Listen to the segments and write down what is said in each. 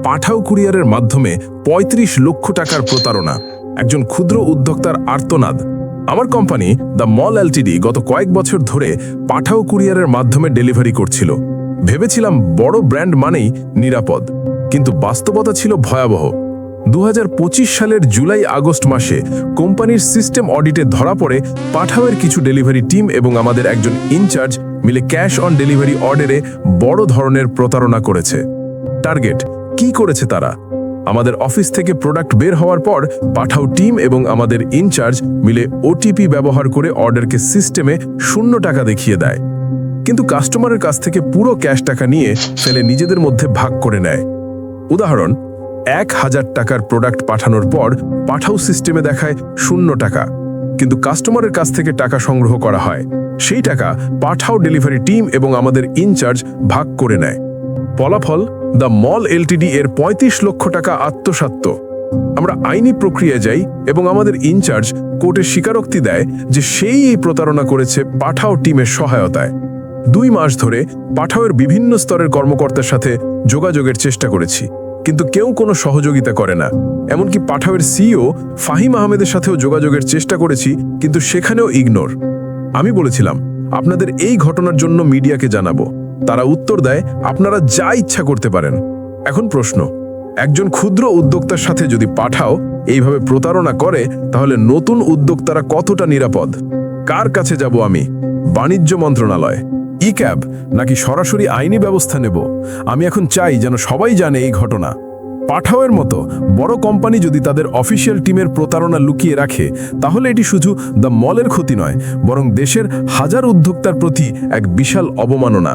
পাঠাও কুরিয়ারের মাধ্যমে ৩৫ লক্ষ টাকার প্রতারণা, একজন ক্ষুদ্র উদ্যোক্তার আর্তনাদ। আমার কোম্পানি দ্য মল এলটিডি গত কয়েক বছর ধরে পাঠাও কুরিয়ারের মাধ্যমে ডেলিভারি করছিল। ভেবেছিলাম বড় ব্র্যান্ড মানেই নিরাপদ, কিন্তু বাস্তবতা ছিল ভয়াবহ। ২০২৫ সালের জুলাই আগস্ট মাসে কোম্পানির সিস্টেম অডিটে ধরা পড়ে পাঠাওয়ের কিছু ডেলিভারি টিম এবং আমাদের একজন ইনচার্জ মিলে ক্যাশ অন ডেলিভারি অর্ডারে বড় ধরনের প্রতারণা করেছে। টার্গেট কি করেছে তারা? আমাদের অফিস থেকে প্রোডাক্ট বের হওয়ার পর পাঠাও টিম এবং আমাদের ইনচার্জ মিলে ওটিপি ব্যবহার করে অর্ডারকে সিস্টেমে 0 টাকা দেখিয়ে দেয়, কিন্তু কাস্টমারের কাছ থেকে পুরো ক্যাশ টাকা নিয়ে ফেলে নিজেদের মধ্যে ভাগ করে নেয়। উদাহরণ, ১,০০০ টাকার প্রোডাক্ট পাঠানোর পর পাঠাও সিস্টেমে দেখায় 0 টাকা, কিন্তু কাস্টমারের কাছ থেকে টাকা সংগ্রহ করা হয়। সেই টাকা পাঠাও ডেলিভারি টিম এবং আমাদের ইনচার্জ ভাগ করে নেয়। ফলাফল, দ্য মল এলটিডি এর ৩৫ লক্ষ টাকা আত্মসাৎ। আমরা আইনি প্রক্রিয়ায় যাই এবং আমাদের ইনচার্জ কোর্টে স্বীকারোক্তি দেয় যে সেই এই প্রতারণা করেছে পাঠাও টিমের সহায়তায়। ২ মাস ধরে পাঠাওয়ের বিভিন্ন স্তরের কর্মকর্তার সাথে যোগাযোগের চেষ্টা করেছি, কিন্তু কেউ কোনো সহযোগিতা করে না। এমনকি পাঠাওয়ের সিইও ফাহিম আহমেদের সাথেও যোগাযোগের চেষ্টা করেছি, কিন্তু সেখানেও ইগনোর। আমি বলেছিলাম আপনাদের এই ঘটনার জন্য মিডিয়াকে জানাবো। তারা উত্তর দেয় আপনারা যা ইচ্ছা করতে পারেন। এখন প্রশ্ন, একজন ক্ষুদ্র উদ্যোক্তার সাথে যদি পাঠাও এইভাবে প্রতারণা করে, তাহলে নতুন উদ্যোক্তারা কতটা নিরাপদ? কার কাছে যাব আমি? বাণিজ্য মন্ত্রণালয়, ই-ক্যাব, নাকি সরাসরি আইনি ব্যবস্থা নেব? আমি এখন চাই যেন সবাই জানে এই ঘটনা। পাঠাওয়ের মতো বড় কোম্পানি যদি তাদের অফিসিয়াল টিমের প্রতারণা লুকিয়ে রাখে, তাহলে এটি শুধু দ্য মলের ক্ষতি নয়, বরং দেশের হাজার উদ্যোক্তার প্রতি এক বিশাল অবমাননা।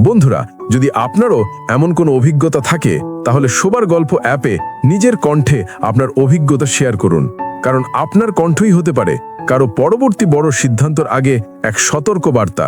বন্ধুরা, যদি আপনারও এমন কোনো অভিজ্ঞতা থাকে, তাহলে সবার গল্প অ্যাপে নিজের কণ্ঠে আপনার অভিজ্ঞতা শেয়ার করুন, কারণ আপনার কণ্ঠই হতে পারে কারো পরবর্তী বড় সিদ্ধান্তের আগে এক সতর্ক বার্তা।